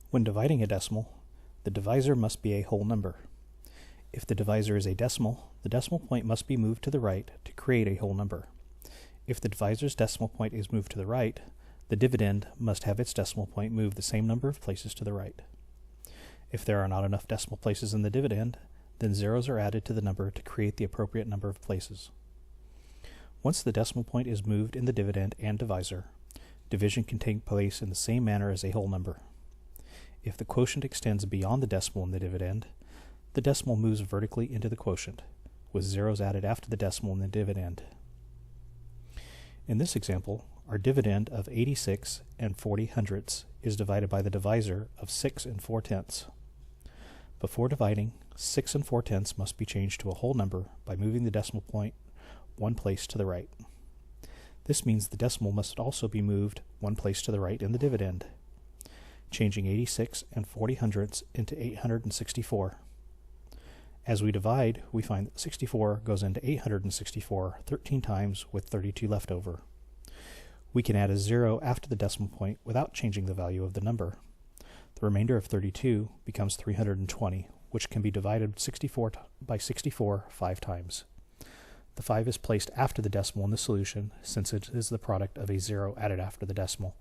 When dividing a decimal, the divisor must be a whole number. If the divisor is a decimal, the decimal point must be moved to the right to create a whole number. If the divisor's decimal point is moved to the right, the dividend must have its decimal point moved the same number of places to the right. If there are not enough decimal places in the dividend, then zeros are added to the number to create the appropriate number of places. Once the decimal point is moved in the dividend and divisor, division can take place in the same manner as a whole number. If the quotient extends beyond the decimal in the dividend, the decimal moves vertically into the quotient, with zeros added after the decimal in the dividend. In this example, our dividend of 86 and 40 hundredths is divided by the divisor of 6 and 4 tenths. Before dividing, 6 and 4 tenths must be changed to a whole number by moving the decimal point one place to the right. This means the decimal must also be moved one place to the right in the dividend, changing 86 and 40 hundredths into 864. As we divide, we find that 64 goes into 864 13 times with 32 left over. We can add a 0 after the decimal point without changing the value of the number. The remainder of 32 becomes 320, which can be divided 64 by 64 5 times. The 5 is placed after the decimal in the solution since it is the product of a 0 added after the decimal.